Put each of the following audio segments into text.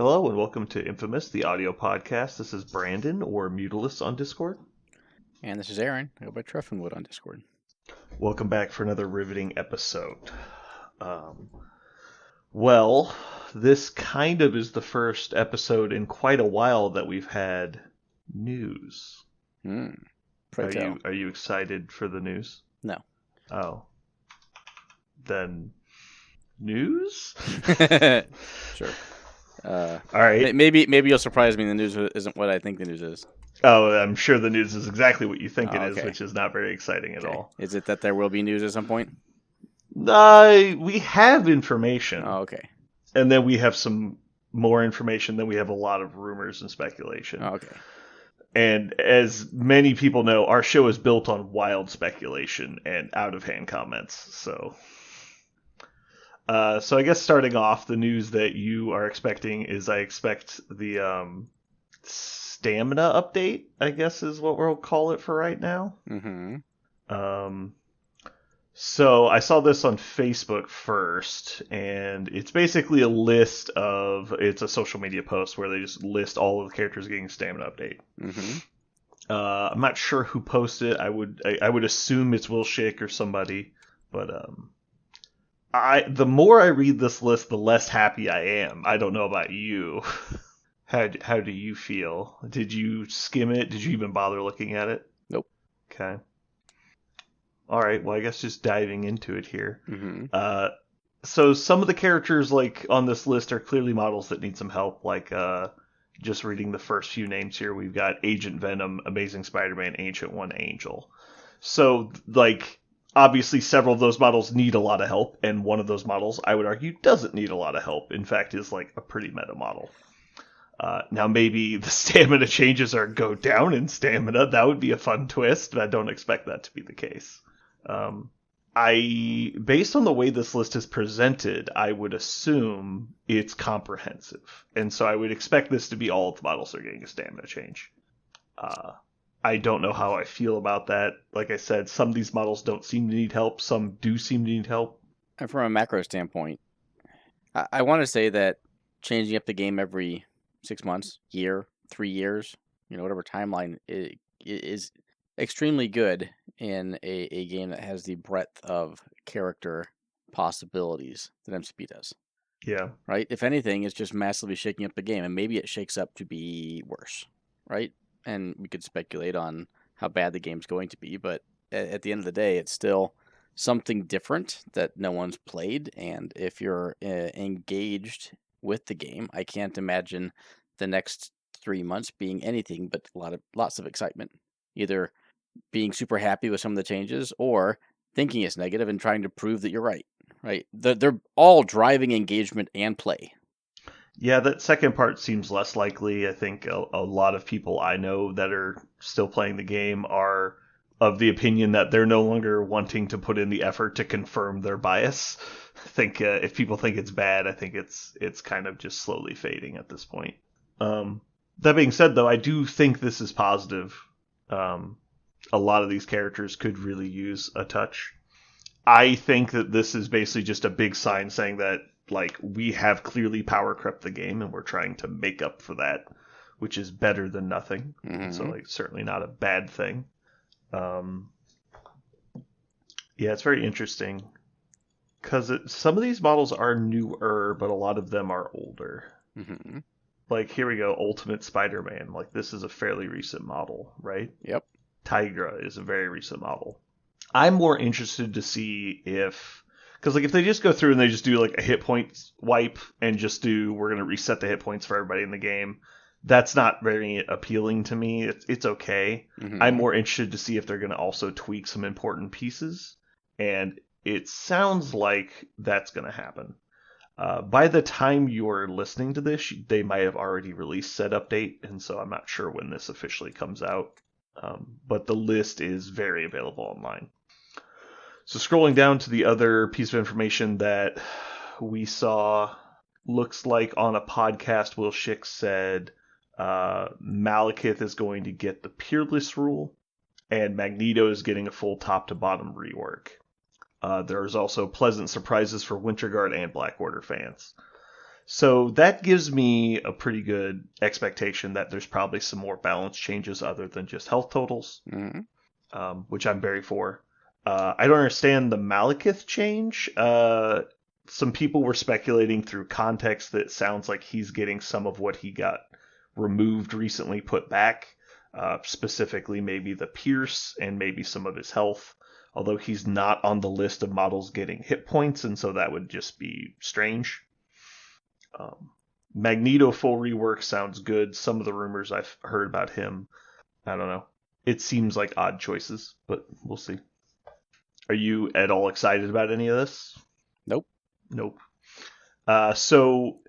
Hello and welcome to Infamous, the audio podcast. This is Brandon or Mutilus on Discord. And this is Aaron. I go by Treffinwood on Discord. Welcome back for another riveting episode. Um, well, this kind of is the first episode in quite a while that we've had news. Pray tell. Are you excited for the news? No. Oh. Then news? Sure. All right. Maybe you'll surprise me. The news isn't what I think the news is. Oh, I'm sure the news is exactly what you think it is, Okay. which is not very exciting at all. Is it that there will be news at some point? We have information. Oh, okay. And then we have some more information. Then we have a lot of rumors and speculation. Oh, okay. And as many people know, our show is built on wild speculation and out-of-hand comments. So I guess starting off, the news that you are expecting is I expect the stamina update, I guess is what we'll call it for right now. Mm-hmm. So I saw this on Facebook first, and it's basically it's a social media post where they just list all of the characters getting a stamina update. Mm-hmm. I'm not sure who posted it. I would assume it's Will Schick or somebody, but the more I read this list, the less happy I am. I don't know about you. How do you feel? Did you skim it? Did you even bother looking at it? Nope. Okay. All right. Well, I guess just diving into it here. Mm-hmm. So some of the characters like on this list are clearly models that need some help. Like just reading the first few names here, we've got Agent Venom, Amazing Spider-Man, Ancient One, Angel. So like obviously several of those models need a lot of help, and one of those models I would argue doesn't need a lot of help. In fact, is like a pretty meta model. Now maybe the stamina changes or go down in stamina. That would be a fun twist, but I don't expect that to be the case. Based on the way this list is presented, I would assume it's comprehensive. And so I would expect this to be all of the models are getting a stamina change. I don't know how I feel about that. Like I said, some of these models don't seem to need help. Some do seem to need help. And from a macro standpoint, I want to say that changing up the game every 6 months, year, 3 years, whatever timeline is extremely good in a game that has the breadth of character possibilities that MCP does. Yeah. Right? If anything, it's just massively shaking up the game, and maybe it shakes up to be worse, right? And we could speculate on how bad the game's going to be, but at the end of the day, it's still something different that no one's played, and if you're engaged with the game, I can't imagine the next 3 months being anything but lots of excitement. Either being super happy with some of the changes or thinking it's negative and trying to prove that you're right. Right? They're all driving engagement and play. Yeah, that second part seems less likely. I think a lot of people I know that are still playing the game are of the opinion that they're no longer wanting to put in the effort to confirm their bias. I think if people think it's bad, I think it's kind of just slowly fading at this point. That being said, though, I do think this is positive. A lot of these characters could really use a touch. I think that this is basically just a big sign saying that like we have clearly power crept the game and we're trying to make up for that, which is better than nothing. Mm-hmm. So like certainly not a bad thing. Yeah, it's very interesting because some of these models are newer, but a lot of them are older. Mm-hmm. Like here we go, Ultimate Spider-Man. Like this is a fairly recent model, right? Yep. Tigra is a very recent model. I'm more interested to see because like if they just go through and they just do like a hit points wipe and just we're going to reset the hit points for everybody in the game, that's not very appealing to me. It's okay. Mm-hmm. I'm more interested to see if they're going to also tweak some important pieces, and it sounds like that's going to happen. By the time you're listening to this, they might have already released said update, and so I'm not sure when this officially comes out. But the list is very available online. So scrolling down to the other piece of information that we saw, looks like on a podcast, Will Schick said Malekith is going to get the Peerless rule, and Magneto is getting a full top-to-bottom rework. There's also pleasant surprises for Winter Guard and Black Order fans. So that gives me a pretty good expectation that there's probably some more balance changes other than just health totals, Mm-hmm. which I'm very for. I don't understand the Malekith change. Some people were speculating through context that it sounds like he's getting some of what he got removed recently put back, specifically maybe the Pierce and maybe some of his health, although he's not on the list of models getting hit points, and so that would just be strange. Magneto full rework sounds good. Some of the rumors I've heard about him, I don't know. It seems like odd choices, but we'll see. Are you at all excited about any of this? Nope. Nope. So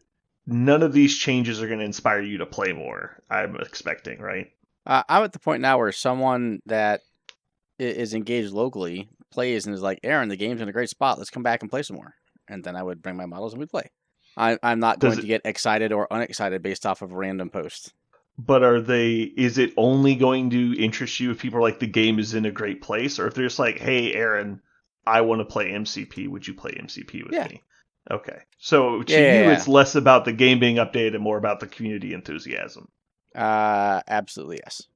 none of these changes are going to inspire you to play more, I'm expecting, right? I'm at the point now where someone that is engaged locally plays and is like, Aaron, the game's in a great spot. Let's come back and play some more. And then I would bring my models and we'd play. I'm not Does going it, to get excited or unexcited based off of a random post. but is it only going to interest you if people are like, the game is in a great place? Or if they're just like, hey, Aaron, I want to play MCP. Would you play MCP with Yeah. me? Okay. So to you, Yeah. it's less about the game being updated and more about the community enthusiasm. Absolutely, yes.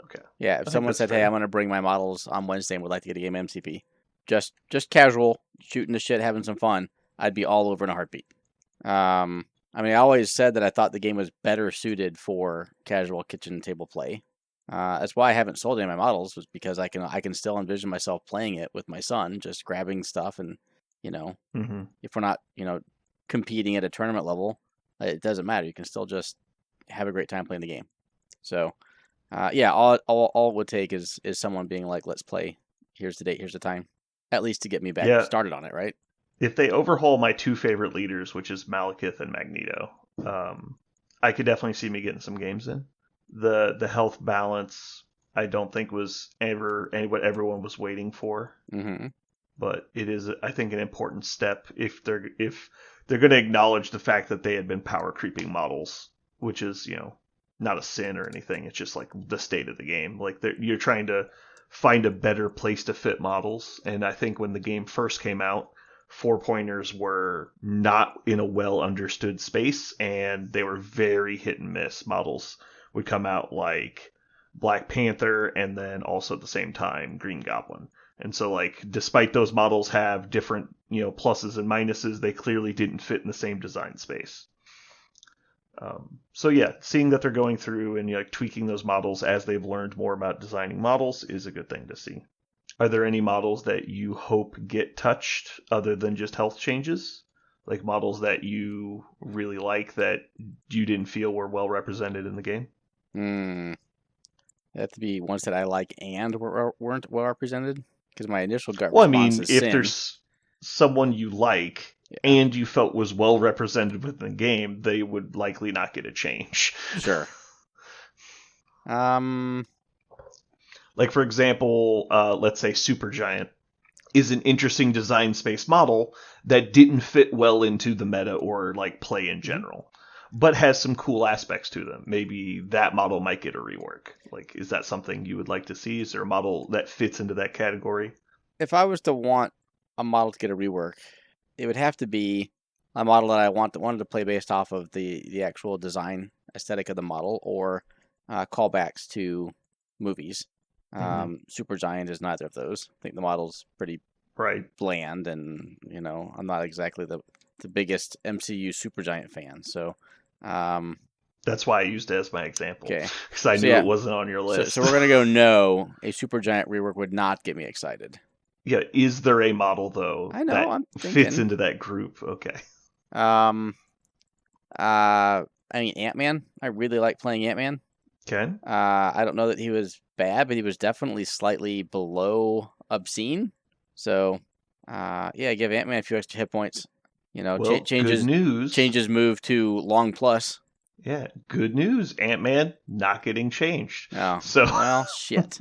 Okay. Yeah, I if think someone that's said, hey, fair. I'm going to bring my models on Wednesday and would like to get a game MCP, just casual, shooting the shit, having some fun, I'd be all over in a heartbeat. I mean, I always said that I thought the game was better suited for casual kitchen table play. That's why I haven't sold any of my models, was because I can still envision myself playing it with my son, just grabbing stuff, and Mm-hmm. if we're not competing at a tournament level, it doesn't matter. You can still just have a great time playing the game. So yeah, all it would take is someone being like, let's play. Here's the date. Here's the time. At least to get me back Yeah. started on it, right? If they overhaul my two favorite leaders, which is Malekith and Magneto, I could definitely see me getting some games in. The health balance I don't think was ever what everyone was waiting for, Mm-hmm. but it is, I think, an important step if they're going to acknowledge the fact that they had been power creeping models, which is not a sin or anything. It's just like the state of the game. Like you're trying to find a better place to fit models, and I think when the game first came out, 4-pointers were not in a well understood space, and they were very hit and miss. Models would come out like Black Panther and then also at the same time Green Goblin. And so, like, despite those models have different, pluses and minuses, they clearly didn't fit in the same design space. So yeah, seeing that they're going through and tweaking those models as they've learned more about designing models is a good thing to see. Are there any models that you hope get touched other than just health changes? Like models that you really like that you didn't feel were well represented in the game? They have to be ones that I like and weren't well represented. Because my initial gut Well, I response mean, is if Sin. there's someone you like Yeah, and you felt was well represented within the game, they would likely not get a change. sure. Like, for example, let's say Supergiant is an interesting design space model that didn't fit well into the meta or like play in general, but has some cool aspects to them. Maybe that model might get a rework. Like, is that something you would like to see? Is there a model that fits into that category? If I was to want a model to get a rework, it would have to be a model that I wanted to play based off of the actual design aesthetic of the model, or callbacks to movies. Supergiant is neither of those. I think the model's pretty Right. bland, and I'm not exactly the biggest MCU Supergiant fan. So That's why I used it as my example, okay, because I so knew yeah, it wasn't on your list. so we're gonna go no. A Supergiant rework would not get me excited. Yeah, is there a model though I know. that I'm fits thinking. into that group? Okay. Um. I mean, Ant-Man. I really like playing Ant-Man. Okay. I don't know that he was bad, but he was definitely slightly below obscene. So, yeah, give Ant-Man a few extra hit points. Well, good news. changes move to long plus. Yeah, good news. Ant-Man not getting changed. Oh, So, well, shit.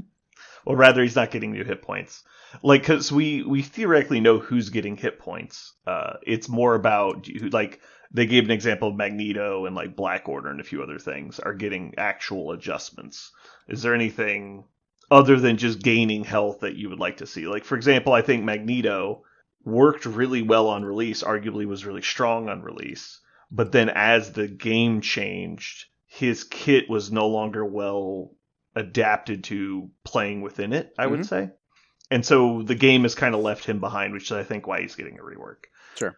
or rather, he's not getting new hit points. Like, because we theoretically know who's getting hit points. It's more about like they gave an example of Magneto and like Black Order and a few other things are getting actual adjustments. Is there anything other than just gaining health that you would like to see? Like, for example, I think Magneto worked really well on release. Arguably, was really strong on release. But then as the game changed, his kit was no longer well adapted to playing within it, I would Mm-hmm. say. And so the game has kind of left him behind, which is, I think, why he's getting a rework. Sure.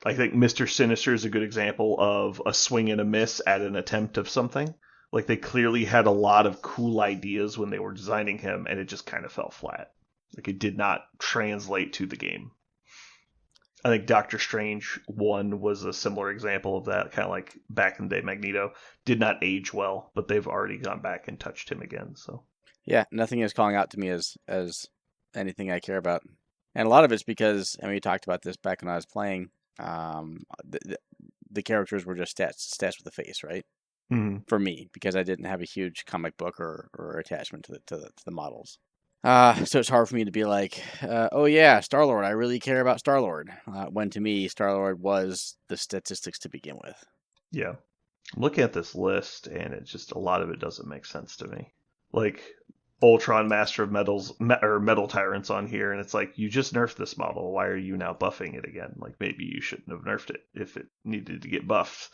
I think Mr. Sinister is a good example of a swing and a miss at an attempt of something. Like, they clearly had a lot of cool ideas when they were designing him, and it just kind of fell flat. Like, it did not translate to the game. I think Doctor Strange 1 was a similar example of that, kind of like back in the day Magneto. Did not age well, but they've already gone back and touched him again, so. Yeah, nothing is calling out to me as anything I care about, and a lot of it's because, we talked about this back when I was playing. The characters were just stats with a face, right? Mm. For me, because I didn't have a huge comic book or attachment to the models. So it's hard for me to be like, oh yeah, Star-Lord, I really care about Star-Lord. When to me, Star-Lord was the statistics to begin with. Yeah. I'm looking at this list, and it just, a lot of it doesn't make sense to me. Like, Ultron Master of Metals, or Metal Tyrant's on here, and it's like, you just nerfed this model. Why are you now buffing it again? Like, maybe you shouldn't have nerfed it if it needed to get buffed.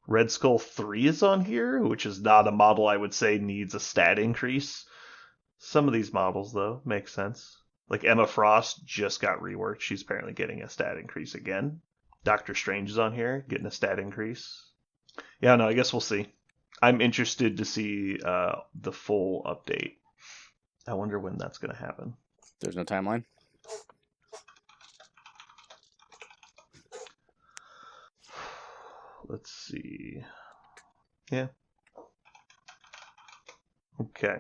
Red Skull 3 is on here, which is not a model I would say needs a stat increase. Some of these models, though, make sense. Like Emma Frost just got reworked. She's apparently getting a stat increase again. Doctor Strange is on here, getting a stat increase. Yeah, no, I guess we'll see. I'm interested to see the full update. I wonder when that's going to happen. There's no timeline? Let's see. Yeah. Okay.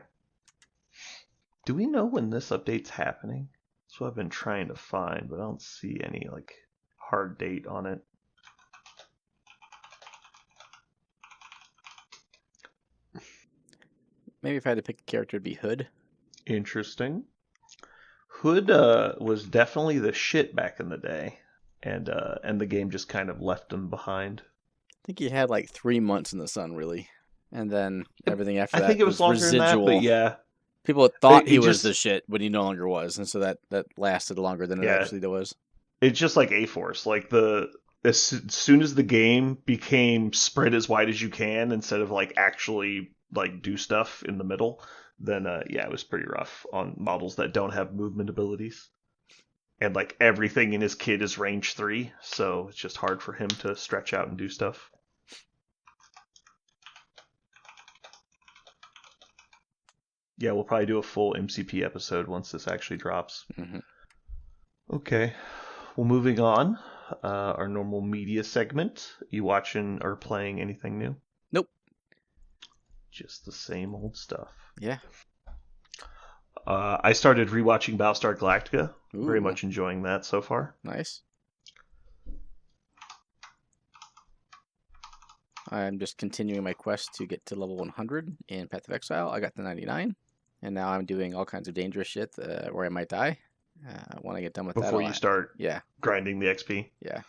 Do we know when this update's happening? That's what I've been trying to find, but I don't see any like hard date on it. Maybe if I had to pick a character, it'd be Hood. Interesting. Hood was definitely the shit back in the day, and the game just kind of left him behind. I think he had like 3 months in the sun, really, and then everything after I that think it was longer residual. than that, but yeah. People thought It he was just- the shit, but he no longer was, and so that lasted longer than it Yeah. actually was. It's just like A-Force. Like, as soon as the game became spread as wide as you can instead of like actually like do stuff in the middle, then yeah, it was pretty rough on models that don't have movement abilities. And like everything in his kit is range 3, so it's just hard for him to stretch out and do stuff. Yeah, we'll probably do a full MCP episode once this actually drops. Mm-hmm. Okay. Well, moving on. Our normal media segment. You watching or playing anything new? Nope. Just the same old stuff. Yeah. I started rewatching Battlestar Galactica. Ooh. Very much enjoying that so far. Nice. I'm just continuing my quest to get to level 100 in Path of Exile. I got to 99, and now I'm doing all kinds of dangerous shit where I might die. When I get done with Before that, you start yeah, grinding the XP. yeah.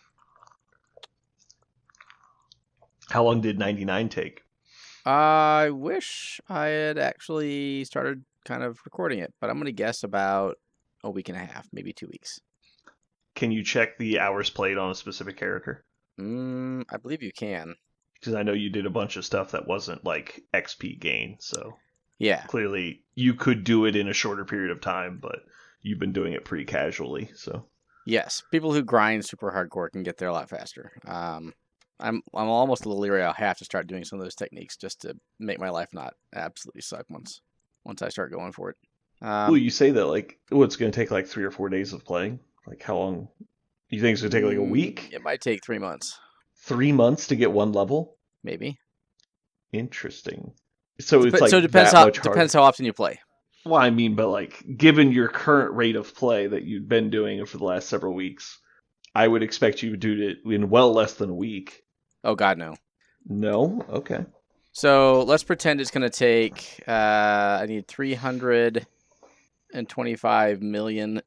How long did 99 take? I wish I had actually started kind of recording it, but I'm going to guess about a week and a half, maybe 2 weeks. Can you check the hours played on a specific character? I believe you can. Because I know you did a bunch of stuff that wasn't like XP gain, so Yeah. clearly you could do it in a shorter period of time, but you've been doing it pretty casually, so. Yes, people who grind super hardcore can get there a lot faster. I'm almost a little leery. I'll have to start doing some of those techniques just to make my life not absolutely suck once I start going for it. Well, you say that like, it's going to take like 3 or 4 days of playing. Like, how long? You think it's going to take like a week? It might take 3 months. 3 months to get one level? Maybe. Interesting. So it's like so it depends that how much harder. depends how often you play. Well, I mean, but like, given your current rate of play that you've been doing for the last several weeks, I would expect you to do it in well less than a week. Oh God, no. No? Okay. So let's pretend it's going to take. I need 325 million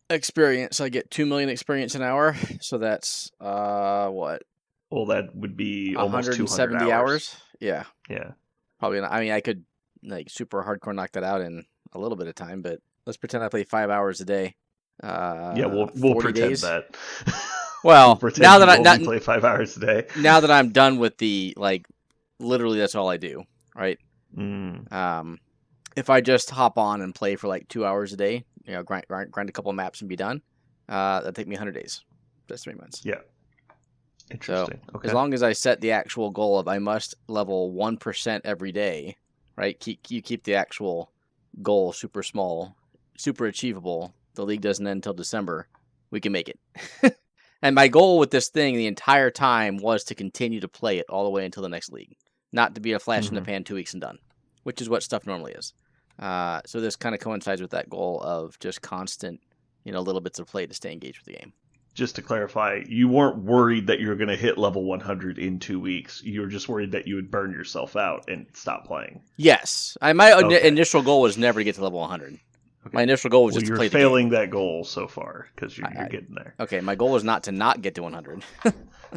experience. I get 2 million experience an hour. So that's what? Well, that would be almost 170 200 hours. Yeah. Yeah. Probably not. I mean, I could like super hardcore knock that out in a little bit of time, but let's pretend I play 5 hours a day. Yeah, we'll 40 pretend days. that. We'll Well, pretend you only play 5 hours a day. now that I'm done with the literally that's all I do, right? Mm. If I just hop on and play for 2 hours a day, grind a couple maps and be done, that'd take me 100 days. That's 3 months. Yeah. Interesting. So Okay. as long as I set the actual goal of I must level 1% every day, right? Keep the actual goal super small, super achievable. The league doesn't end until December. We can make it. And my goal with this thing the entire time was to continue to play it all the way until the next league, not to be a flash in the pan 2 weeks and done, which is what stuff normally is. So this kind of coincides with that goal of just constant, little bits of play to stay engaged with the game. Just to clarify, you weren't worried that you were going to hit level 100 in 2 weeks. You were just worried that you would burn yourself out and stop playing. Yes. My initial goal was never to get to level 100. Okay. My initial goal was just to play the game. You're failing that goal so far because you're getting there. Okay, my goal was not to not get to 100.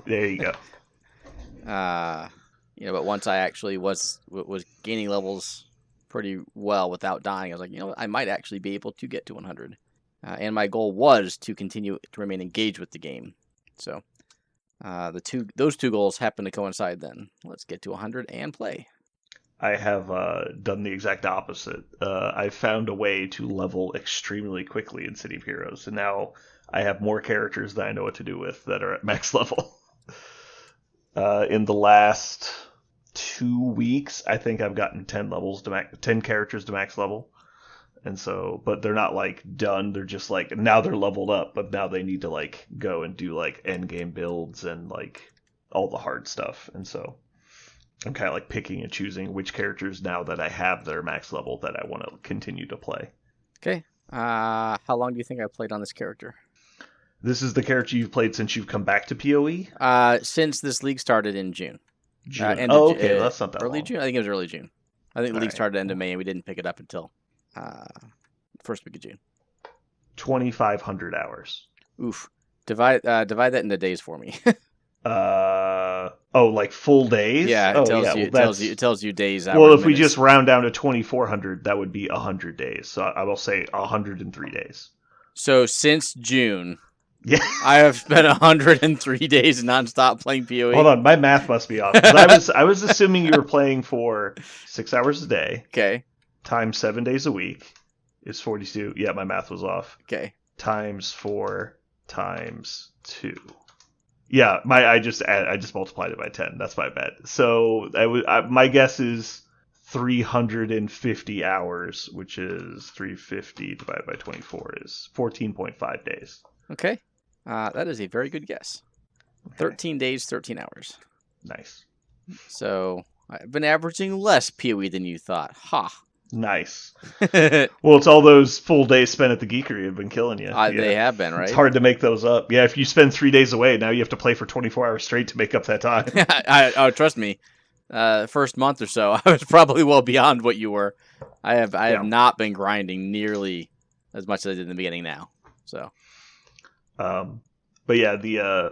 There you go. But once I actually was gaining levels pretty well without dying, I was like, I might actually be able to get to 100. And my goal was to continue to remain engaged with the game. So those two goals happen to coincide then. Let's get to 100 and play. I have done the exact opposite. I found a way to level extremely quickly in City of Heroes, and now I have more characters that I know what to do with that are at max level. In the last 2 weeks, I think I've gotten 10 characters to max level. And so, but they're not done. They're just now they're leveled up, but now they need to go and do end game builds and all the hard stuff. And so I'm kind of picking and choosing which characters now that I have their max level that I want to continue to play. Okay. How long do you think I played on this character? This is the character you've played since you've come back to PoE? Since this league started in June. Okay. That's not that early long. June? I think it was early June. I think the league started end of May, and we didn't pick it up until first week of June. 2,500 hours. Oof. Divide that into days for me. Full days? Yeah, it tells you days. Well, if we just round down to 2,400, that would be 100 days. So I will say 103 days. So since June, yeah, I have spent 103 days nonstop playing PoE. Hold on, my math must be off. I was assuming you were playing for 6 hours a day. Okay. Times 7 days a week is 42. Yeah, my math was off. Okay. Times 4 times 2. Yeah, I just multiplied it by 10. That's my bet. So my guess is 350 hours, which is 350 divided by 24 is 14.5 days. Okay. That is a very good guess. Okay. 13 days, 13 hours. Nice. So I've been averaging less PoE than you thought. Ha. Nice. Well, it's all those full days spent at the Geekery have been killing you. Yeah. They have been, right? It's hard to make those up. Yeah, if you spend 3 days away, now you have to play for 24 hours straight to make up that time. Trust me. First month or so, I was probably well beyond what you were. I have not been grinding nearly as much as I did in the beginning now. So, but yeah,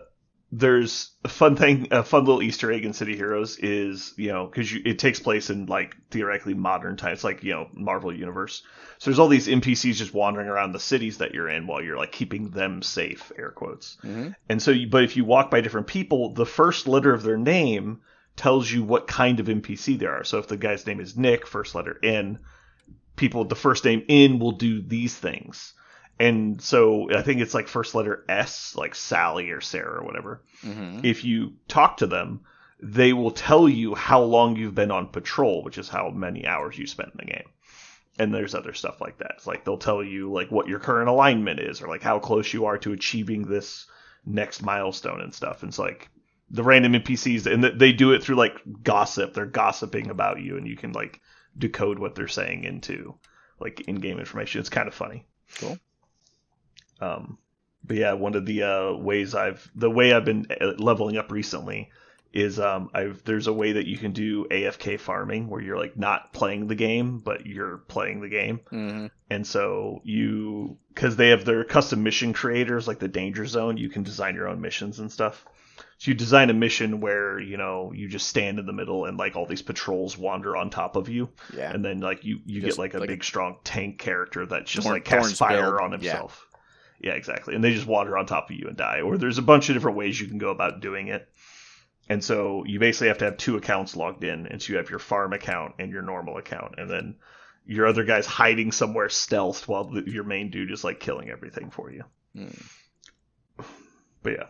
there's a fun little Easter egg in City Heroes is, because it takes place in theoretically modern times, Marvel Universe. So there's all these NPCs just wandering around the cities that you're in while you're keeping them safe, air quotes. Mm-hmm. And so, but if you walk by different people, the first letter of their name tells you what kind of NPC they are. So if the guy's name is Nick, first letter N, people with the first name N will do these things. And so I think it's first letter S, like Sally or Sarah or whatever. Mm-hmm. If you talk to them, they will tell you how long you've been on patrol, which is how many hours you spent in the game. And there's other stuff like that. It's they'll tell you what your current alignment is, or how close you are to achieving this next milestone and stuff. And it's the random NPCs, and they do it through gossip. They're gossiping about you, and you can decode what they're saying into in-game information. It's kind of funny. Cool. But yeah, one of the ways I've been leveling up recently is there's a way that you can do AFK farming where you're not playing the game, but you're playing the game. Mm-hmm. And so because they have their custom mission creators the Danger Zone, you can design your own missions and stuff. So you design a mission where, you just stand in the middle and all these patrols wander on top of you. Yeah. And then you get a big strong tank character that just casts fire on himself. Yeah, exactly. And they just water on top of you and die. Or there's a bunch of different ways you can go about doing it. And so you basically have to have 2 accounts logged in. And so you have your farm account and your normal account. And then your other guy's hiding somewhere stealth while your main dude is like killing everything for you. But yeah.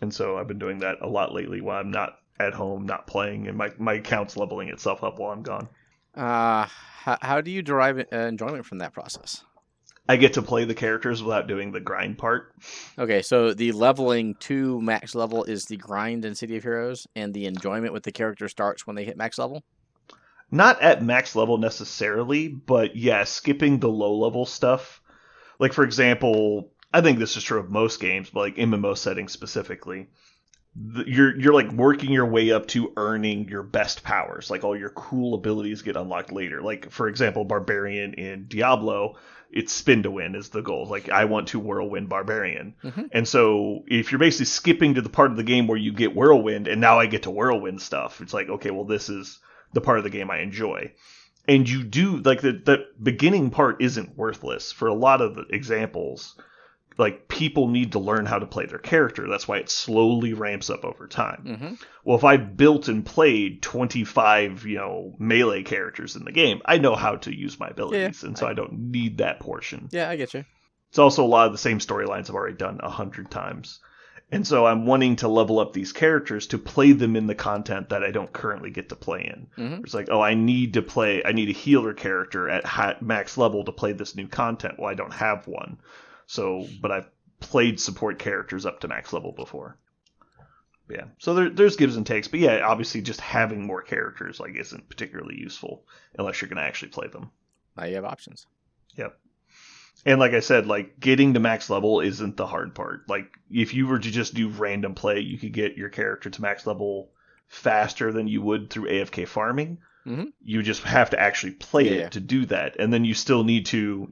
And so I've been doing that a lot lately while I'm not at home, not playing, and my account's leveling itself up while I'm gone. How do you derive enjoyment from that process? I get to play the characters without doing the grind part. Okay, so the leveling to max level is the grind in City of Heroes, and the enjoyment with the character starts when they hit max level? Not at max level necessarily, but yeah, skipping the low level stuff. Like, for example, I think this is true of most games, but like MMO settings specifically. You're like working your way up to earning your best powers. Like all your cool abilities get unlocked later. Like, for example, Barbarian in Diablo, it's spin to win is the goal. Like, I want to Whirlwind Barbarian. Mm-hmm. And so if you're basically skipping to the part of the game where you get Whirlwind and now I get to Whirlwind stuff, it's like, okay, well, this is the part of the game I enjoy. And you do, like, the beginning part isn't worthless. For a lot of the examples, like, people need to learn how to play their character. That's why it slowly ramps up over time. Mm-hmm. Well, if I built and played 25, melee characters in the game, I know how to use my abilities, and so I don't need that portion. Yeah, I get you. It's also a lot of the same storylines I've already done 100 times. And so I'm wanting to level up these characters to play them in the content that I don't currently get to play in. Mm-hmm. It's like, oh, I need a healer character at max level to play this new content. Well, I don't have one. So, but I've played support characters up to max level before. But yeah, so there's gives and takes. But yeah, obviously just having more characters like isn't particularly useful unless you're going to actually play them. Now you have options. Yep. And like I said, like getting to max level isn't the hard part. Like if you were to just do random play, you could get your character to max level faster than you would through AFK farming. Mm-hmm. You just have to actually play it to do that. And then you still need to,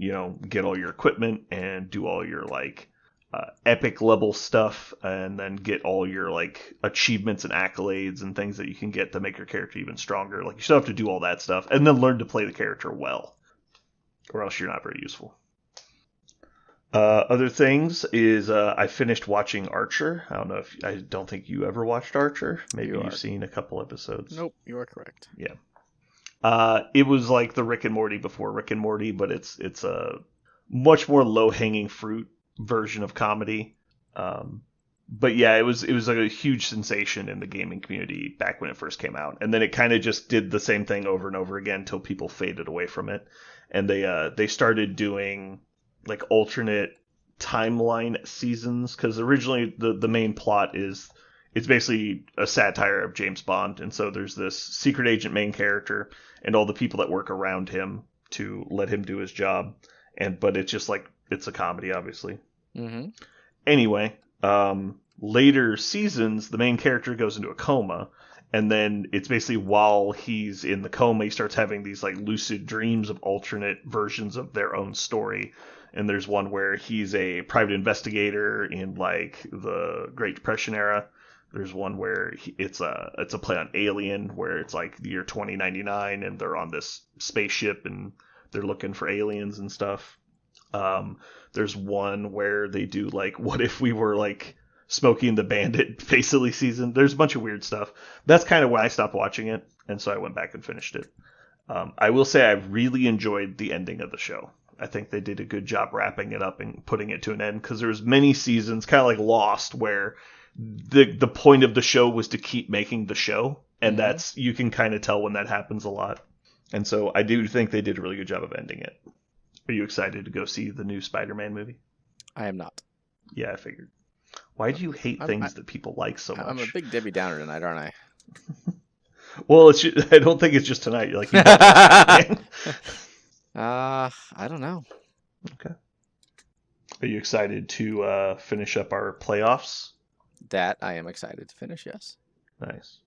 get all your equipment and do all your like epic level stuff and then get all your like achievements and accolades and things that you can get to make your character even stronger. Like you still have to do all that stuff and then learn to play the character well, or else you're not very useful. Other things is I finished watching Archer. I don't think you ever watched Archer. Maybe you've seen a couple episodes. Nope, you are correct. Yeah. It was like the Rick and Morty before Rick and Morty, but it's a much more low hanging fruit version of comedy. But yeah, it was like a huge sensation in the gaming community back when it first came out, and then it kind of just did the same thing over and over again until people faded away from it, and they started doing like alternate timeline seasons because originally the main plot is it's basically a satire of James Bond, and so there's this secret agent main character and all the people that work around him to let him do his job, but it's just like it's a comedy, obviously. Mm-hmm. Anyway, later seasons the main character goes into a coma, and then it's basically while he's in the coma he starts having these like lucid dreams of alternate versions of their own story. And there's one where he's a private investigator in like the Great Depression era. There's one where it's a play on Alien, where it's like the year 2099 and they're on this spaceship and they're looking for aliens and stuff. There's one where they do like, what if we were like Smokey and the Bandit basically season. There's a bunch of weird stuff. That's kind of why I stopped watching it, and so I went back and finished it. I will say I really enjoyed the ending of the show. I think they did a good job wrapping it up and putting it to an end because there's many seasons, kind of like Lost, where the point of the show was to keep making the show, and that's you can kind of tell when that happens a lot. And so I do think they did a really good job of ending it. Are you excited to go see the new Spider-Man movie? I am not. Yeah, I figured. Why do you hate things that people like so much? I'm a big Debbie Downer tonight, aren't I? Well, I don't think it's just tonight. Like, I don't know. Okay. Are you excited to finish up our playoffs? That I am excited to finish, yes. Nice.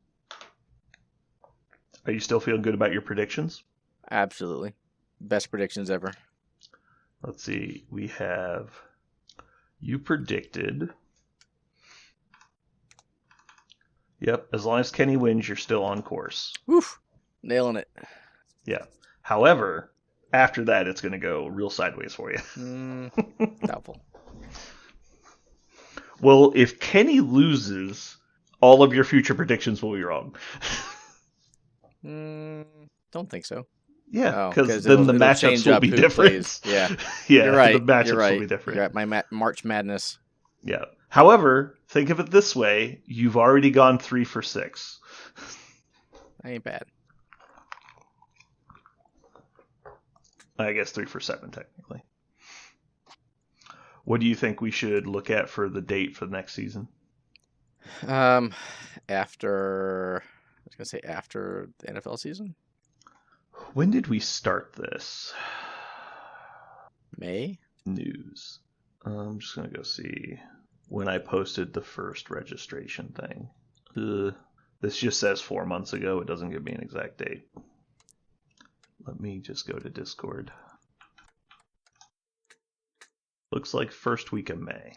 Are you still feeling good about your predictions? Absolutely. Best predictions ever. Let's see. You predicted. Yep. As long as Kenny wins, you're still on course. Woof. Nailing it. Yeah. However, after that, it's going to go real sideways for you. Doubtful. Well, if Kenny loses, all of your future predictions will be wrong. Don't think so. Yeah, Oh, because because then the it'll matchups change will up be who different. plays. Yeah, Yeah, you're right. the You're matchups will right. be different. You're right. My March Madness. Yeah. However, think of it this way: you've already gone 3 for 6. That ain't bad. I guess 3 for 7 technically. What do you think we should look at for the date for the next season? After I was gonna say after the NFL season, When did we start this? May. News. I'm just gonna go see when I posted the first registration thing. This just says 4 months ago. It doesn't give me an exact date. Let me just go to Discord. Looks like first week of May.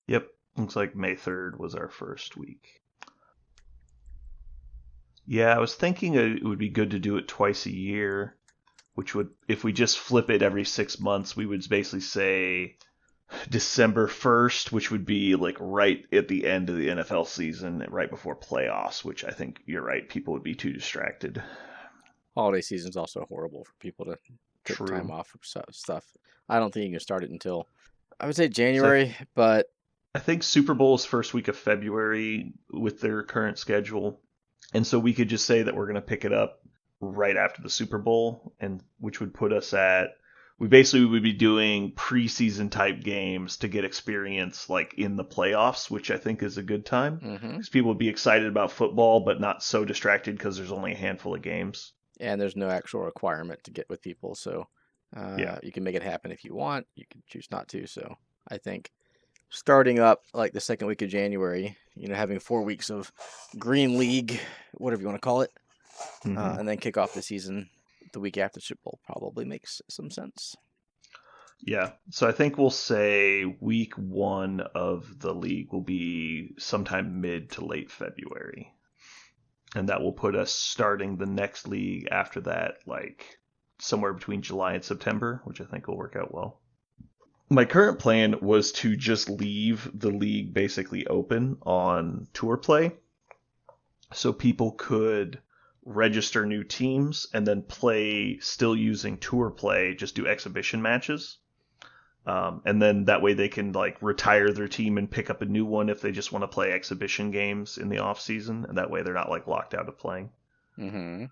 Yep, looks like May 3rd was our first week. Yeah, I was thinking it would be good to do it twice a year, which would, if we just flip it every 6 months, we would basically say December 1st, which would be like right at the end of the NFL season, right before playoffs, which I think you're right, people would be too distracted. Holiday season's also horrible for people to take time off from stuff. I don't think you can start it until I would say January, but I think Super Bowl is first week of February with their current schedule. And so we could just say that we're going to pick it up right after the Super Bowl, and which would put us at, we basically would be doing preseason type games to get experience like in the playoffs, which I think is a good time because people would be excited about football but not so distracted because there's only a handful of games. And there's no actual requirement to get with people, so Yeah. you can make it happen if you want. You can choose not to. So I think starting up like the second week of January, having 4 weeks of Green League, whatever you want to call it, and then kick off the season the week after Super Bowl probably makes some sense. Yeah, so I think we'll say week 1 of the league will be sometime mid to late February. And that will put us starting the next league after that, like somewhere between July and September, which I think will work out well. My current plan was to just leave the league basically open on tour play so people could register new teams and then play still using tour play, just do exhibition matches. And then that way they can like retire their team and pick up a new one if they just want to play exhibition games in the off season, and that way they're not like locked out of playing. Mm-hmm.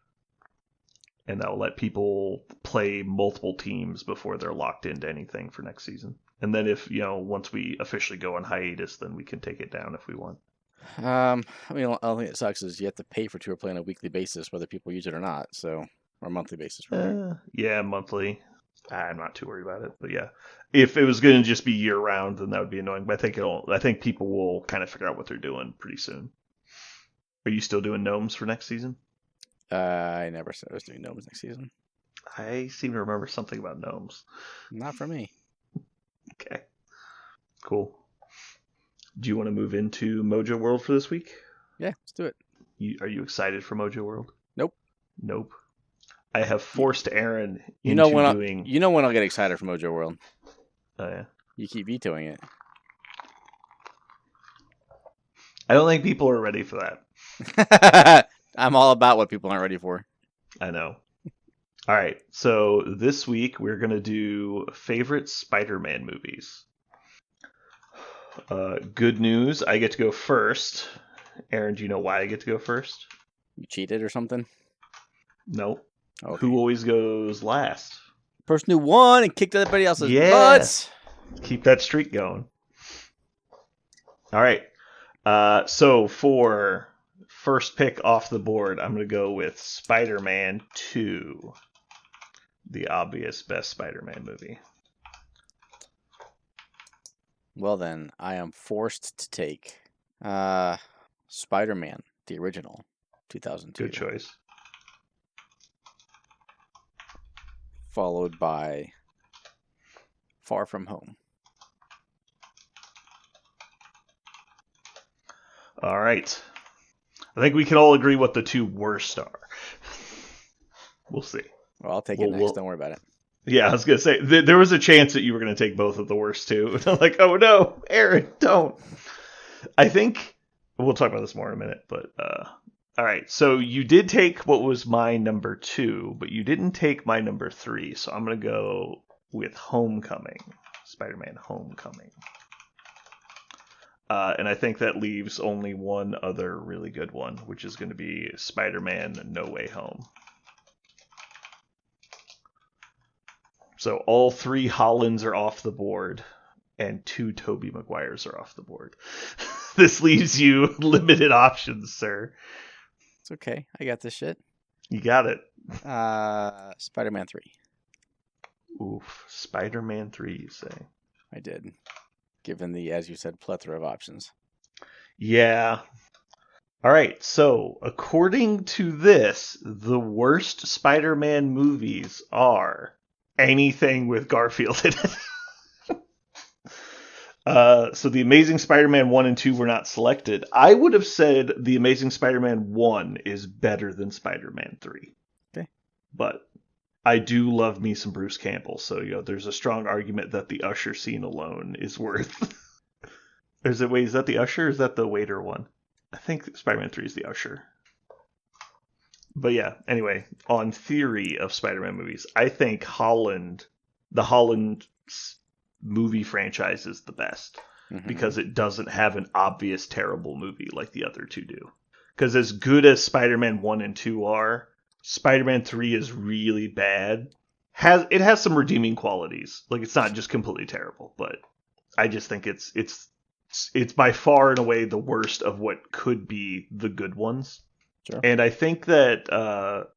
And that will let people play multiple teams before they're locked into anything for next season. And then if, once we officially go on hiatus, then we can take it down if we want. I mean, the only thing that sucks is you have to pay for tour play on a weekly basis, whether people use it or not. So, or a monthly basis, rather. Yeah, monthly. I'm not too worried about it, but yeah, if it was going to just be year round, then that would be annoying. But I think people will kind of figure out what they're doing pretty soon. Are you still doing gnomes for next season? I never said I was doing gnomes next season. I seem to remember something about gnomes. Not for me. Okay, cool. Do you want to move into Mojo World for this week? Yeah, let's do it. Are you excited for Mojo World? Nope. I have forced Aaron You into know doing. You know when I'll get excited for Mojo World. Oh yeah. You keep vetoing it. I don't think people are ready for that. I'm all about what people aren't ready for. I know. All right, so this week we're going to do favorite Spider-Man movies. Good news, I get to go first. Aaron, do you know why I get to go first? You cheated or something? Nope. Okay. Who always goes last? Person who won and kicked everybody else's butts. Keep that streak going. All right. So for first pick off the board, I'm going to go with Spider-Man 2. The obvious best Spider-Man movie. Well then, I am forced to take Spider-Man, the original, 2002. Good choice. Followed by Far From Home. All right. I think we can all agree what the two worst are. We'll see. Well, I'll take it next. Don't worry about it. Yeah, I was gonna say there was a chance that you were gonna take both of the worst two. I'm like, oh no, Aaron, don't. I think we'll talk about this more in a minute, but all right. So you did take what was my number 2, but you didn't take my number 3. So I'm gonna go with Homecoming, Spider-Man: Homecoming. And I think that leaves only one other really good one, which is going to be Spider-Man: No Way Home. So all 3 Hollands are off the board, and 2 Tobey Maguires are off the board. This leaves you limited options, sir. It's okay. I got this shit. You got it. Spider-Man 3. Oof. Spider-Man 3, you say? I did. Given the, as you said, plethora of options. Yeah. All right. So, according to this, the worst Spider-Man movies are anything with Garfield in it. So The Amazing Spider-Man 1 and 2 were not selected. I would have said The Amazing Spider-Man 1 is better than Spider-Man 3. Okay. But I do love me some Bruce Campbell, so there's a strong argument that the Usher scene alone is worth. Is that the Usher or is that the waiter one? I think Spider-Man 3 is the Usher. But yeah, anyway, on theory of Spider-Man movies, I think the Holland movie franchise is the best because it doesn't have an obvious terrible movie like the other two do. Because as good as Spider-Man 1 and 2 are, Spider-Man 3 is really bad. It has some redeeming qualities. Like, it's not just completely terrible, but I just think it's by far and away the worst of what could be the good ones. Sure. And I think that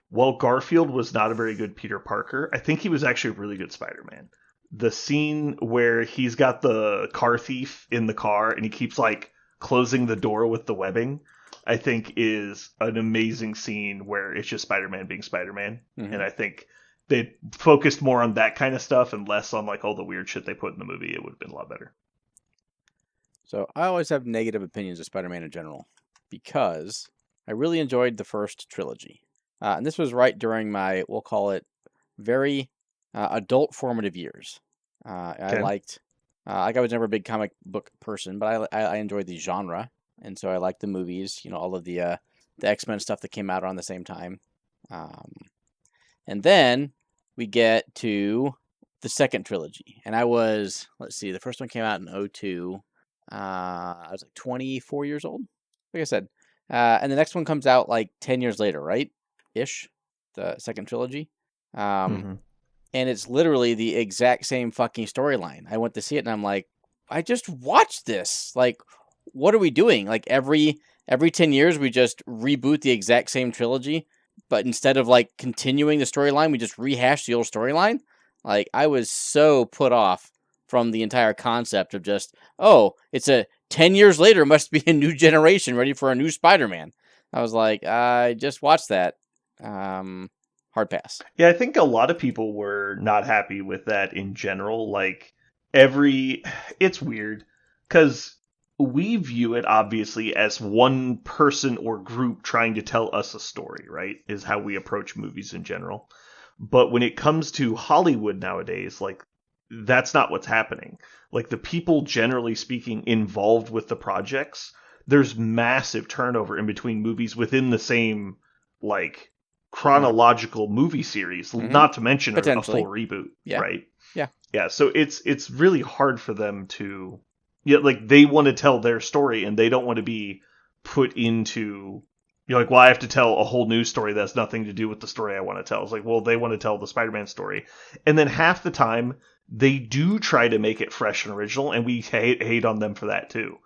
while Garfield was not a very good Peter Parker, I think he was actually a really good Spider-Man. The scene where he's got the car thief in the car and he keeps like closing the door with the webbing, I think is an amazing scene where it's just Spider-Man being Spider-Man. Mm-hmm. And I think they focused more on that kind of stuff and less on like all the weird shit they put in the movie. It would have been a lot better. So I always have negative opinions of Spider-Man in general because I really enjoyed the first trilogy. And this was right during my, we'll call it, very adult formative years. I liked, like I was never a big comic book person, but I enjoyed the genre. And so I liked the movies, all of the X-Men stuff that came out around the same time. And then we get to the second trilogy. And I was, the first one came out in 2002. I was like 24 years old, like I said. And the next one comes out like 10 years later, right? Ish, the second trilogy. And it's literally the exact same fucking storyline. I went to see it and I'm like, I just watched this. Like, what are we doing? Like every 10 years we just reboot the exact same trilogy, but instead of like continuing the storyline, we just rehash the old storyline. Like, I was so put off from the entire concept of just, it's 10 years later, must be a new generation ready for a new Spider-Man. I was like, I just watched that. Hard pass. Yeah, I think a lot of people were not happy with that in general. Like, it's weird because we view it obviously as one person or group trying to tell us a story, right? Is how we approach movies in general. But when it comes to Hollywood nowadays, like, that's not what's happening. Like, the people, generally speaking, involved with the projects, there's massive turnover in between movies within the same, like, chronological movie series, not to mention a full reboot, right? Yeah, so it's really hard for them to, like, they want to tell their story and they don't want to be put into, like, well, I have to tell a whole new story that has nothing to do with the story I want to tell. It's like, well, they want to tell the Spider-Man story. And then half the time, they do try to make it fresh and original, and we hate on them for that, too.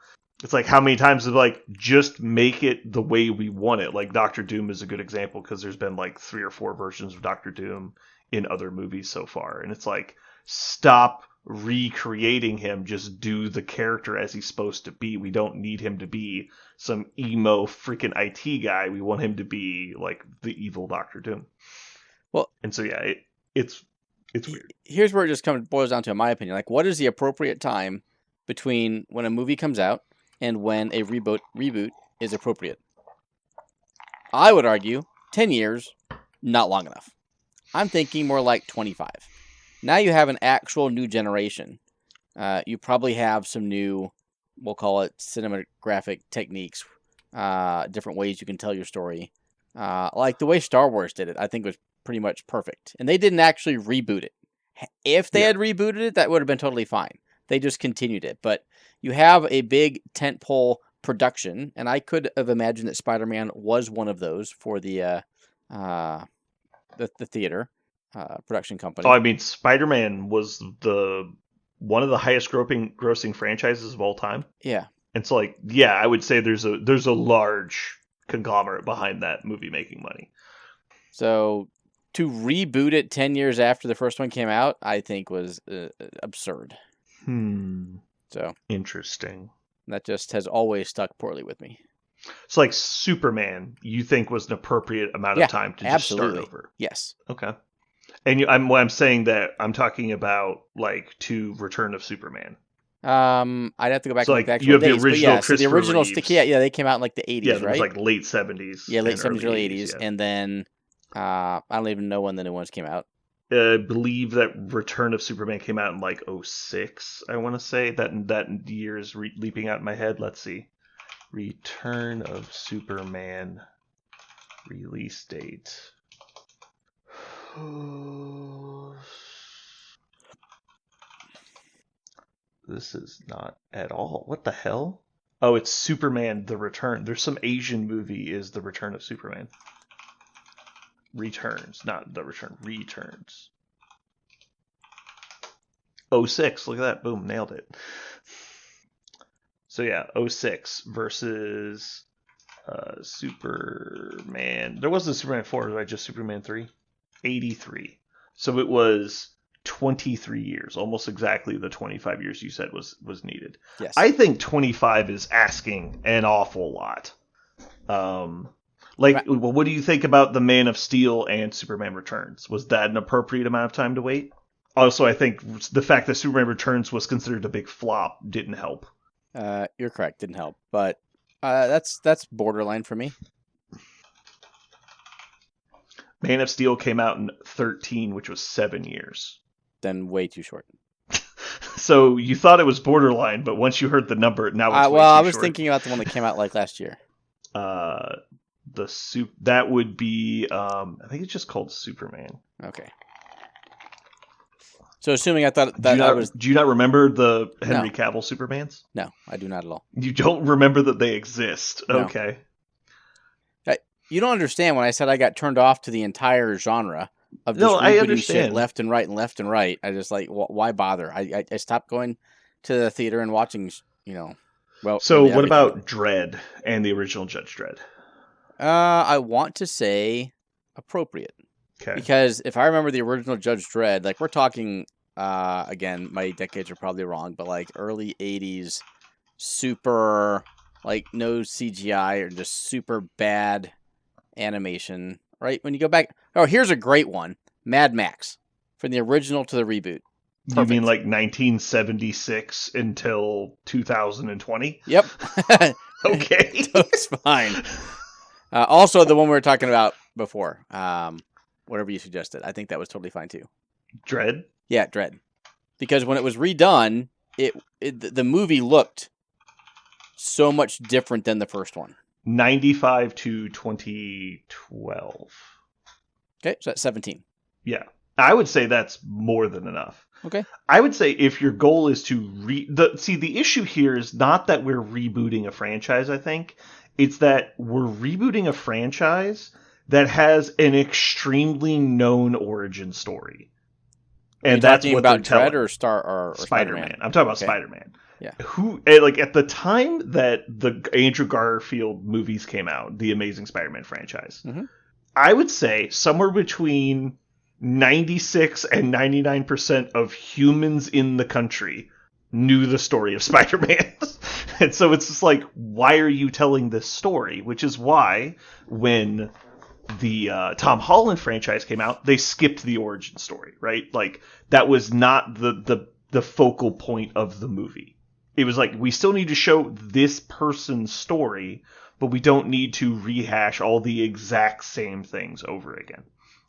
It's like, how many times is like, just make it the way we want it. Like, Doctor Doom is a good example, because there's been like 3 or 4 versions of Doctor Doom in other movies so far. And it's like, stop recreating him, just do the character as he's supposed to be. We don't need him to be some emo freaking IT guy. We want him to be like the evil Doctor Doom. Well, and so yeah, it's weird. Here's where it just boils down to, in my opinion, like, what is the appropriate time between when a movie comes out and when a reboot is appropriate? I would argue 10 years, not long enough. I'm thinking more like 25. Now you have an actual new generation. You probably have some new, we'll call it cinematographic techniques, different ways you can tell your story. Like the way Star Wars did it, I think was pretty much perfect. And they didn't actually reboot it. If they had rebooted it, that would have been totally fine. They just continued it. But you have a big tentpole production, and I could have imagined that Spider-Man was one of those for the theater production company. Oh, I mean, Spider-Man was one of the highest grossing franchises of all time. Yeah. And so, like, yeah, I would say there's a large conglomerate behind that movie making money. So to reboot it 10 years after the first one came out, I think was absurd. So interesting. That just has always stuck poorly with me. So, like, Superman, you think was an appropriate amount of time to just start over? Yes. Okay. And I'm saying that I'm talking about, like, to Return of Superman. I'd have to go back so, to like, the actual you have days, the original so the original Reeves. Yeah, they came out in like the 80s, yeah, right? It was like late 70s. Yeah, late 70s, early 80s. Yeah. And then I don't even know when the new ones came out. I believe that Return of Superman came out in like 06, I want to say. That year is leaping out in my head. Let's see. Return of Superman release date. This is not at all. What the hell? Oh, it's Superman The Return. There's some Asian movie is The Return of Superman. Returns, not The Return. Returns. 06. Look at that. Boom. Nailed it. So yeah, 06 versus Superman. There wasn't Superman 4, right? Just Superman 3? 83. So it was 23 years, almost exactly the 25 years you said was needed. Yes. I think 25 is asking an awful lot. Like, well, what do you think about the Man of Steel and Superman Returns? Was that an appropriate amount of time to wait? Also, I think the fact that Superman Returns was considered a big flop didn't help. You're correct, didn't help, but that's borderline for me. Man of Steel came out in 13, which was 7 years. Then way too short. So you thought it was borderline, but once you heard the number, now it's way too I was short. thinking about the one that came out like last year. That would be I think it's just called Superman. Okay. So assuming I thought that do you not remember the Henry Cavill Supermans? No, I do not at all. You don't remember that they exist? No. Okay. You don't understand when I said I got turned off to the entire genre of just rebooting shit left and right and left and right. I just like, why bother? I stopped going to the theater and watching, well. So really what about Dredd and the original Judge Dredd? I want to say appropriate. Okay. Because if I remember the original Judge Dredd, like we're talking, again, my decades are probably wrong, but like early 80s, super, like no CGI or just super bad animation, right? When you go back, here's a great one, Mad Max, from the original to the reboot. Perfect. You mean like 1976 until 2020? Yep. Okay. That's fine. Also, the one we were talking about before, whatever you suggested, I think that was totally fine too. Dredd? Yeah, Dredd. Because when it was redone, the movie looked so much different than the first one. 95 to 2012. Okay, so that's 17. Yeah. I would say that's more than enough. Okay. I would say if your goal is to the issue here is not that we're rebooting a franchise, I think. It's that we're rebooting a franchise that has an extremely known origin story. And that's what about Dredd or Spider-Man? Spider-Man. I'm talking about Spider-Man. Yeah. Who, like, at the time that the Andrew Garfield movies came out, the Amazing Spider-Man franchise, I would say somewhere between 96 and 99% of humans in the country knew the story of Spider-Man. And so it's just like, why are you telling this story? Which is why when the Tom Holland franchise came out, they skipped the origin story, right? Like, that was not the focal point of the movie. It was like, we still need to show this person's story, but we don't need to rehash all the exact same things over again.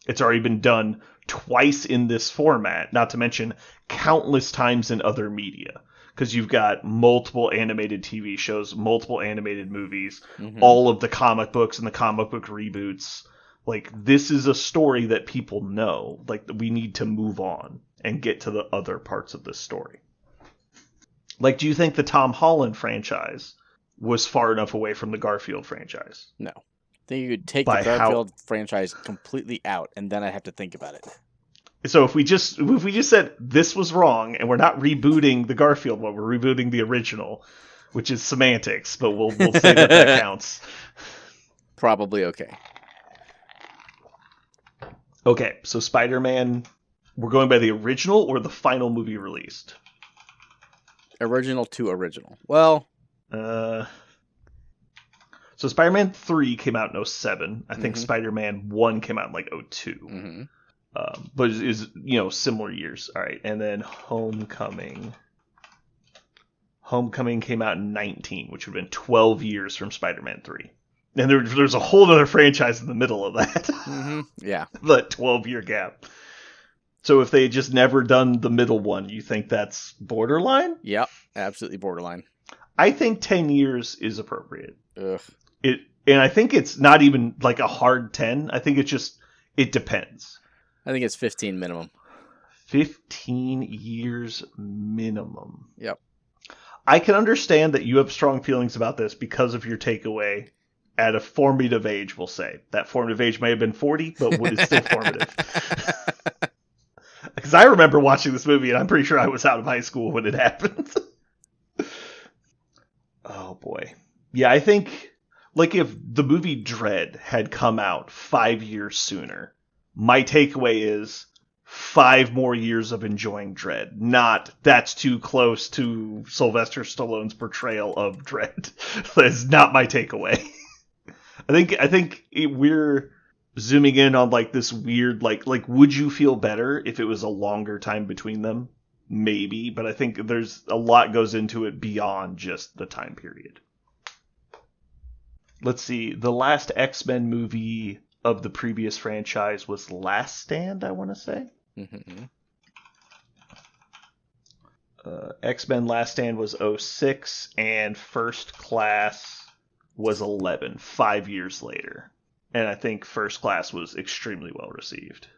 It's already been done twice in this format, not to mention countless times in other media. Because you've got multiple animated TV shows, multiple animated movies, all of the comic books and the comic book reboots. Like, this is a story that people know. Like, we need to move on and get to the other parts of this story. Like, do you think the Tom Holland franchise was far enough away from the Garfield franchise? No. I think you could take By the Garfield franchise completely out, and then I'd have to think about it. So if we just said this was wrong, and we're not rebooting the Garfield one, we're rebooting the original, which is semantics, but we'll say that counts. Probably okay. Okay, so Spider-Man, we're going by the original or the final movie released? Original to original. Well, so Spider-Man 3 came out in 2007. I think Spider-Man 1 came out in like 2002. But is similar years. All right, and then Homecoming came out in 2019, which would have been 12 years from Spider-Man 3. And there's a whole other franchise in the middle of that. Yeah. The 12-year gap. So if they had just never done the middle one, you think that's borderline? Yep, absolutely borderline. I think 10 years is appropriate. Ugh. And I think it's not even like a hard 10. I think it depends. I think it's 15 minimum. 15 years minimum. Yep. I can understand that you have strong feelings about this because of your takeaway at a formative age, we'll say. That formative age may have been 40, but what is still formative? Because I remember watching this movie, and I'm pretty sure I was out of high school when it happened. Oh, boy. Yeah, I think, like, if the movie Dredd had come out 5 years sooner, my takeaway is 5 more years of enjoying Dredd. Not, that's too close to Sylvester Stallone's portrayal of Dredd. That's not my takeaway. I think we're zooming in on like this weird, like would you feel better if it was a longer time between them? Maybe, but I think there's a lot goes into it beyond just the time period. Let's see. The last X-Men movie of the previous franchise was Last Stand, I want to say. X-Men Last Stand was 2006, and First Class was 2011, 5 years later. And I think First Class was extremely well received.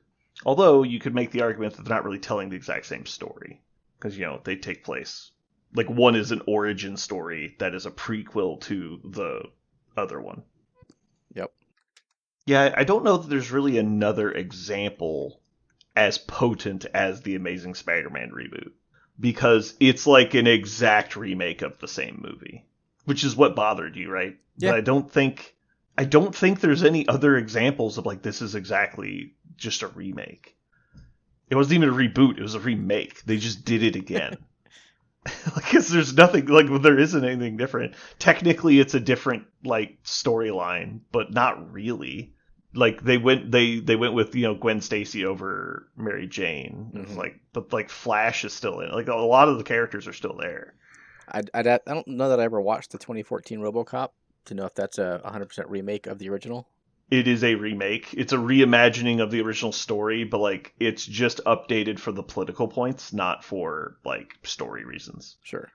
Although you could make the argument that they're not really telling the exact same story. Because, they take place. Like, one is an origin story that is a prequel to the other one. Yep. Yeah, I don't know that there's really another example as potent as the Amazing Spider-Man reboot. Because it's like an exact remake of the same movie. Which is what bothered you, right? Yeah. But I don't think there's any other examples of like this is exactly just a remake. It wasn't even a reboot, it was a remake. They just did it again. Because there's nothing, like, there isn't anything different. Technically, it's a different, like, storyline, but not really. Like, they went with, Gwen Stacy over Mary Jane. It was like, but, like, Flash is still in it. Like, a lot of the characters are still there. I don't know that I ever watched the 2014 RoboCop to know if that's a 100% remake of the original. It is a remake. It's a reimagining of the original story, but like it's just updated for the political points, not for like story reasons. Sure.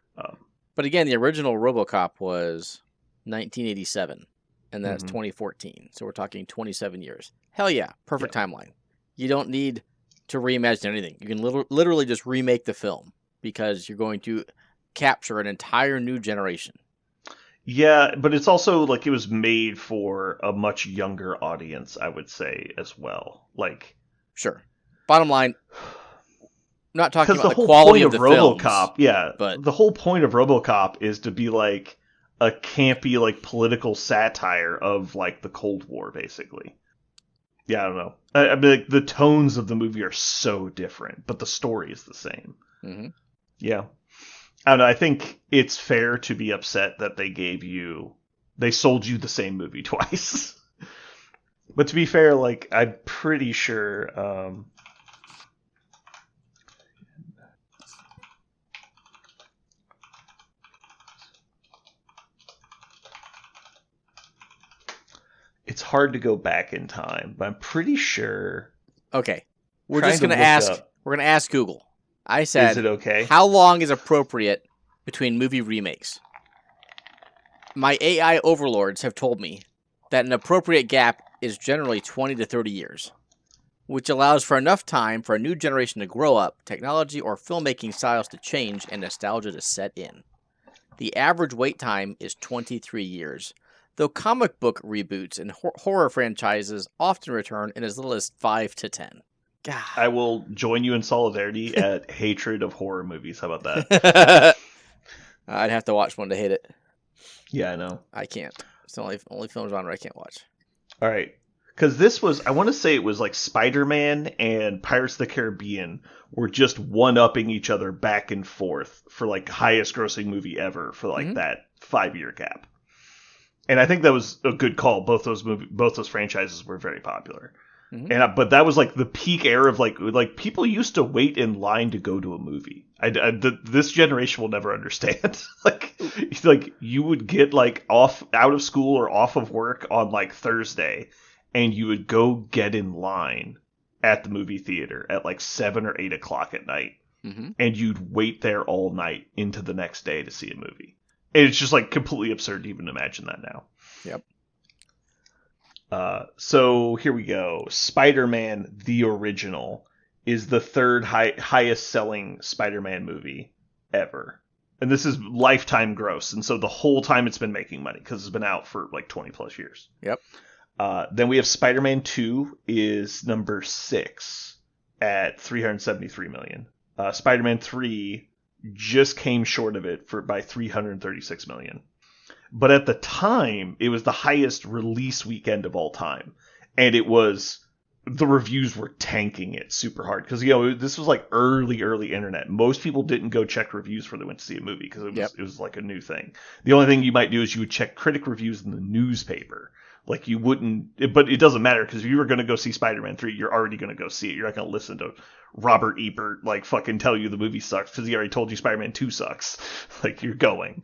But again, the original RoboCop was 1987, and that's 2014. So we're talking 27 years. Hell yeah, perfect timeline. You don't need to reimagine anything. You can literally just remake the film because you're going to capture an entire new generation. Yeah, but it's also like it was made for a much younger audience, I would say, as well. Like, sure. Bottom line, I'm not talking about the whole quality point of the RoboCop, films, but the whole point of RoboCop is to be like a campy, like political satire of like the Cold War, basically. Yeah, I don't know. I mean, like the tones of the movie are so different, but the story is the same. Yeah. I don't know, I think it's fair to be upset that they sold you the same movie twice. But to be fair, like, I'm pretty sure, It's hard to go back in time, but I'm pretty sure. Okay. We're Trying just to going to look ask. up. We're going to ask Google. I Is said, it okay? how long is appropriate between movie remakes? My AI overlords have told me that an appropriate gap is generally 20 to 30 years, which allows for enough time for a new generation to grow up, technology or filmmaking styles to change, and nostalgia to set in. The average wait time is 23 years, though comic book reboots and horror franchises often return in as little as 5 to 10. God. I will join you in solidarity at hatred of horror movies. How about that? I'd have to watch one to hate it. Yeah, I know. I can't. It's the only film genre I can't watch. All right. Because this was, I want to say it was like Spider-Man and Pirates of the Caribbean were just one-upping each other back and forth for like highest grossing movie ever for like that 5-year gap. And I think that was a good call. Both those franchises were very popular. And but that was like the peak era of like people used to wait in line to go to a movie. This generation will never understand. like you would get like out of school or off of work on like Thursday, and you would go get in line at the movie theater at like 7 or 8 o'clock at night, and you'd wait there all night into the next day to see a movie. And it's just like completely absurd to even imagine that now. Yep. So here we go. Spider-Man, the original, is the third highest selling Spider-Man movie ever. And this is lifetime gross. And so the whole time it's been making money because it's been out for like 20 plus years. Yep. Then we have Spider-Man 2 is number 6 at 373 million. Spider-Man 3 just came short of it by 336 million. But at the time, it was the highest release weekend of all time. And the reviews were tanking it super hard. Because, this was like early internet. Most people didn't go check reviews before they went to see a movie because it was like a new thing. The only thing you might do is you would check critic reviews in the newspaper. Like you wouldn't, but it doesn't matter because if you were going to go see Spider-Man 3, you're already going to go see it. You're not going to listen to Robert Ebert like fucking tell you the movie sucks because he already told you Spider-Man 2 sucks. Like you're going.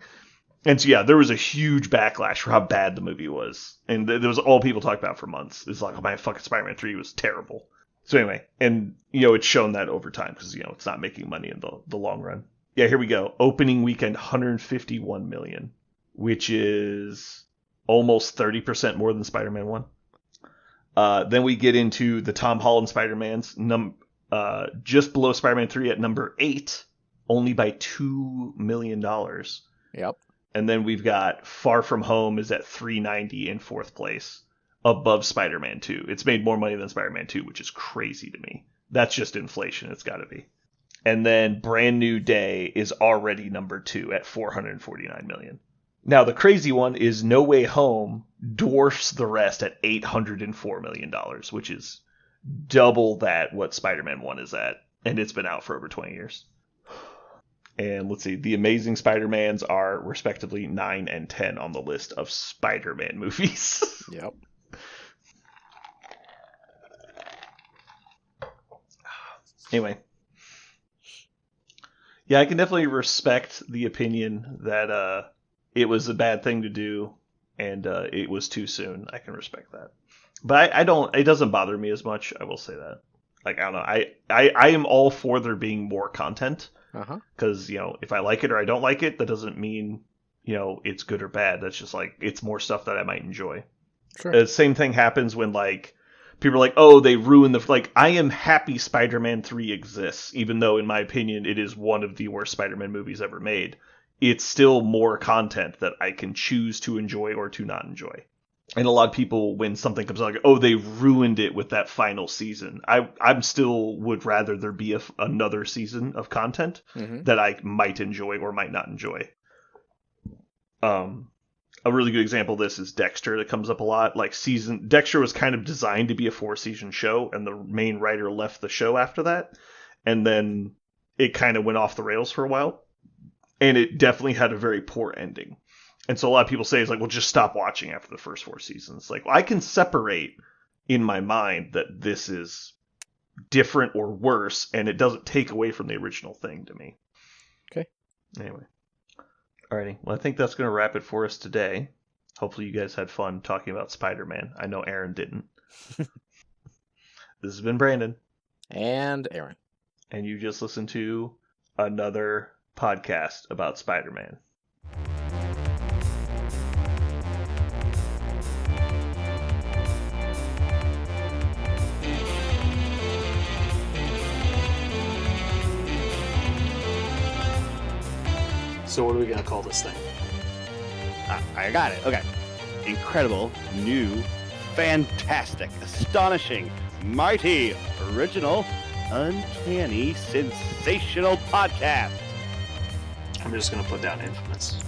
And so, yeah, there was a huge backlash for how bad the movie was. And there was all people talked about for months. It's like, oh, man, fucking Spider-Man 3 was terrible. So anyway, and, it's shown that over time because, it's not making money in the long run. Yeah, here we go. Opening weekend, 151 million, which is almost 30% more than Spider-Man 1. Then we get into the Tom Holland Spider-Mans, just below Spider-Man 3 at number 8, only by $2 million. Yep. And then we've got Far From Home is at 390 in 4th place, above Spider-Man 2. It's made more money than Spider-Man 2, which is crazy to me. That's just inflation. It's got to be. And then Brand New Day is already number 2 at 449 million. Now, the crazy one is No Way Home dwarfs the rest at $804 million, which is double what Spider-Man 1 is at. And it's been out for over 20 years. And let's see, The Amazing Spider-Mans are respectively 9 and 10 on the list of Spider-Man movies. Yep. Anyway. Yeah, I can definitely respect the opinion that it was a bad thing to do and it was too soon. I can respect that. But it doesn't bother me as much, I will say that. Like, I don't know. I am all for there being more content. Because, if I like it or I don't like it, that doesn't mean, it's good or bad. That's just like, it's more stuff that I might enjoy. Sure. The same thing happens when, like, people are like, oh, they ruined like, I am happy Spider-Man 3 exists, even though, in my opinion, it is one of the worst Spider-Man movies ever made. It's still more content that I can choose to enjoy or to not enjoy. And a lot of people, when something comes out, like, oh, they ruined it with that final season. I'm still would rather there be another season of content that I might enjoy or might not enjoy. A really good example of this is Dexter that comes up a lot. Like Dexter was kind of designed to be a 4-season show, and the main writer left the show after that. And then it kind of went off the rails for a while. And it definitely had a very poor ending. And so a lot of people say, it's like, well, just stop watching after the first 4 seasons. Like, well, I can separate in my mind that this is different or worse, and it doesn't take away from the original thing to me. Okay. Anyway. Alrighty. Well, I think that's going to wrap it for us today. Hopefully you guys had fun talking about Spider-Man. I know Aaron didn't. This has been Brandon. And Aaron. And you just listened to another podcast about Spider-Man. So what are we going to call this thing? I got it. Okay. Incredible, new, fantastic, astonishing, mighty, original, uncanny, sensational podcast. I'm just going to put down infamous.